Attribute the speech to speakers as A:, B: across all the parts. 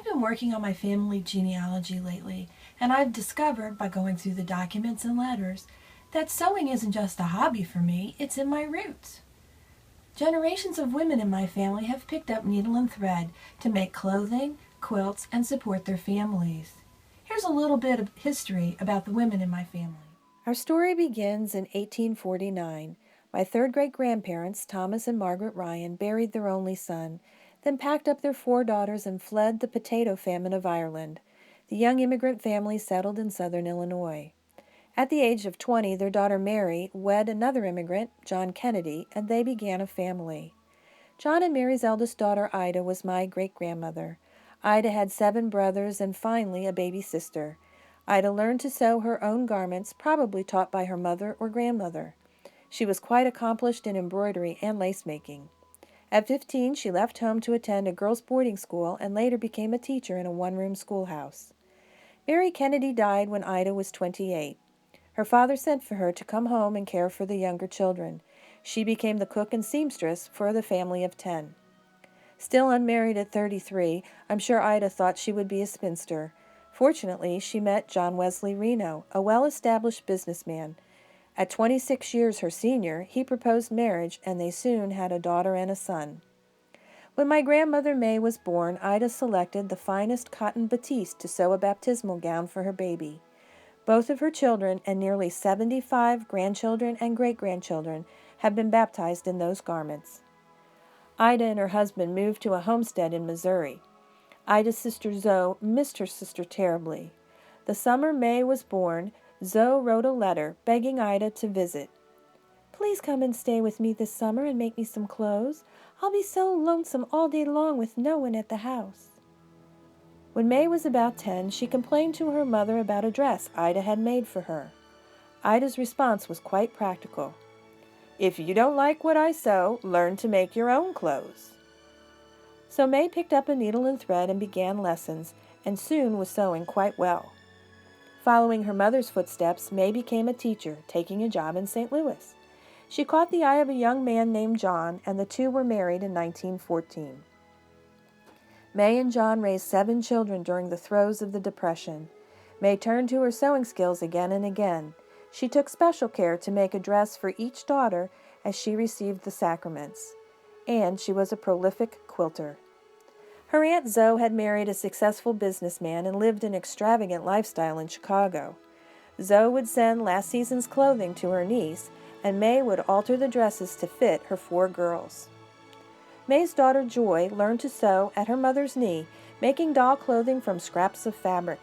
A: been working on my family genealogy lately, and I've discovered, by going through the documents and letters, that sewing isn't just a hobby for me, it's in my roots. Generations of women in my family have picked up needle and thread to make clothing, quilts, and support their families. Here's a little bit of history about the women in my family. Our story begins in 1849. My third great-grandparents, Thomas and Margaret Ryan, buried their only son, then packed up their 4 daughters and fled the potato famine of Ireland. The young immigrant family settled in southern Illinois. At the age of 20, their daughter Mary wed another immigrant, John Kennedy, and they began a family. John and Mary's eldest daughter, Ida, was my great-grandmother. Ida had 7 brothers and finally a baby sister. Ida learned to sew her own garments, probably taught by her mother or grandmother. She was quite accomplished in embroidery and lace-making. At 15, she left home to attend a girls' boarding school and later became a teacher in a one-room schoolhouse. Mary Kennedy died when Ida was 28. Her father sent for her to come home and care for the younger children. She became the cook and seamstress for the family of 10. Still unmarried at 33, I'm sure Ida thought she would be a spinster. Fortunately, she met John Wesley Reno, a well-established businessman. At 26 years her senior, he proposed marriage, and they soon had a daughter and a son. When my grandmother May was born, Ida selected the finest cotton batiste to sew a baptismal gown for her baby. Both of her children and nearly 75 grandchildren and great-grandchildren have been baptized in those garments. Ida and her husband moved to a homestead in Missouri. Ida's sister Zoe missed her sister terribly. The summer May was born, Zoe wrote a letter begging Ida to visit. "Please come and stay with me this summer and make me some clothes. I'll be so lonesome all day long with no one at the house." When May was about 10, she complained to her mother about a dress Ida had made for her. Ida's response was quite practical. "If you don't like what I sew, learn to make your own clothes." So May picked up a needle and thread and began lessons, and soon was sewing quite well. Following her mother's footsteps, May became a teacher, taking a job in St. Louis. She caught the eye of a young man named John, and the two were married in 1914. May and John raised 7 children during the throes of the Depression. May turned to her sewing skills again and again. She took special care to make a dress for each daughter as she received the sacraments. And she was a prolific quilter. Her Aunt Zoe had married a successful businessman and lived an extravagant lifestyle in Chicago. Zoe would send last season's clothing to her niece, and May would alter the dresses to fit her 4 girls. May's daughter Joy learned to sew at her mother's knee, making doll clothing from scraps of fabric.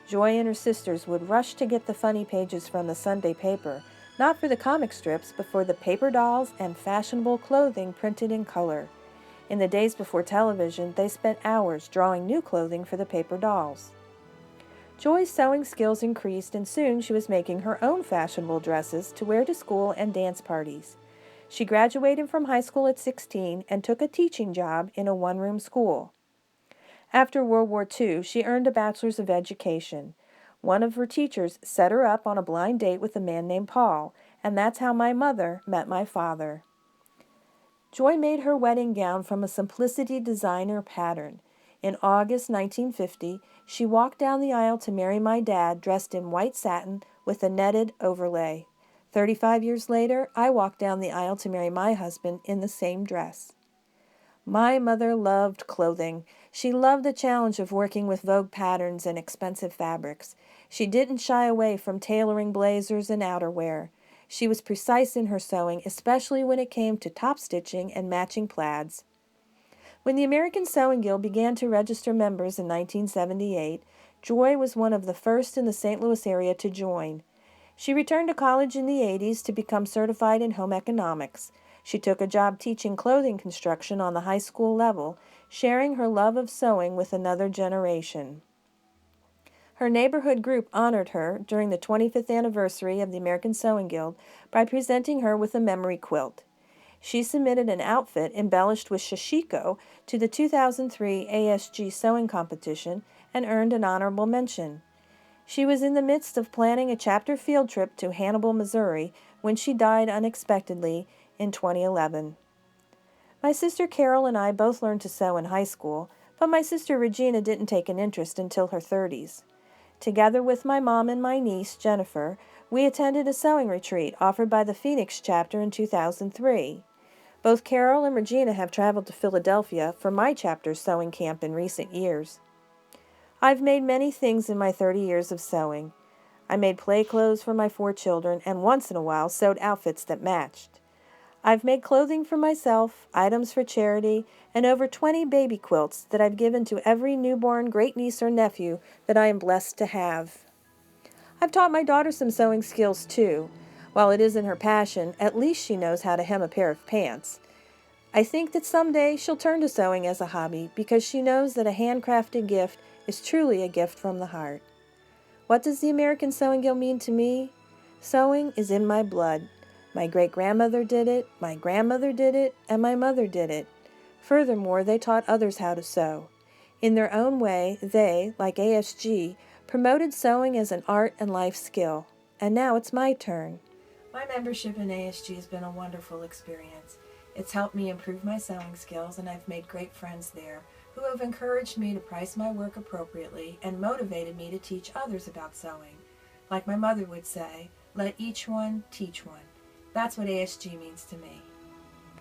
A: Joy and her sisters would rush to get the funny pages from the Sunday paper, not for the comic strips, but for the paper dolls and fashionable clothing printed in color. In the days before television, they spent hours drawing new clothing for the paper dolls. Joy's sewing skills increased, and soon she was making her own fashionable dresses to wear to school and dance parties. She graduated from high school at 16 and took a teaching job in a one-room school. After World War II, she earned a Bachelor's of Education. One of her teachers set her up on a blind date with a man named Paul, and that's how my mother met my father. Joy made her wedding gown from a Simplicity designer pattern. In August 1950, she walked down the aisle to marry my dad dressed in white satin with a netted overlay. 35 years later, I walked down the aisle to marry my husband in the same dress. My mother loved clothing. She loved the challenge of working with vogue patterns and expensive fabrics. She didn't shy away from tailoring blazers and outerwear. She was precise in her sewing, especially when it came to top stitching and matching plaids. When the American Sewing Guild began to register members in 1978, Joy was one of the first in the St. Louis area to join. She returned to college in the 80s to become certified in home economics. She took a job teaching clothing construction on the high school level, sharing her love of sewing with another generation. Her neighborhood group honored her during the 25th anniversary of the American Sewing Guild by presenting her with a memory quilt. She submitted an outfit embellished with shashiko to the 2003 ASG sewing competition and earned an honorable mention. She was in the midst of planning a chapter field trip to Hannibal, Missouri, when she died unexpectedly in 2011. My sister Carol and I both learned to sew in high school,
B: But my sister Regina didn't take an interest until her 30s. Together with my mom and my niece, Jennifer, we attended a sewing retreat offered by the Phoenix chapter in 2003. Both Carol and Regina have traveled to Philadelphia for my chapter's sewing camp in recent years. I've made many things in my 30 years of sewing. I made play clothes for my 4 children and once in a while sewed outfits that matched. I've made clothing for myself, items for charity, and over 20 baby quilts that I've given to every newborn great-niece or nephew that I am blessed to have. I've taught my daughter some sewing skills too. While it isn't her passion, at least she knows how to hem a pair of pants. I think that someday she'll turn to sewing as a hobby because she knows that a handcrafted gift is truly a gift from the heart. What does the American Sewing Guild mean to me? Sewing is in my blood. My great-grandmother did it, my grandmother did it, and my mother did it. Furthermore, they taught others how to sew. In their own way, they, like ASG, promoted sewing as an art and life skill. And now it's my turn.
A: My membership in ASG has been a wonderful experience. It's helped me improve my sewing skills, and I've made great friends there who have encouraged me to price my work appropriately and motivated me to teach others about sewing. Like my mother would say, let each one teach one. That's what ASG means to me.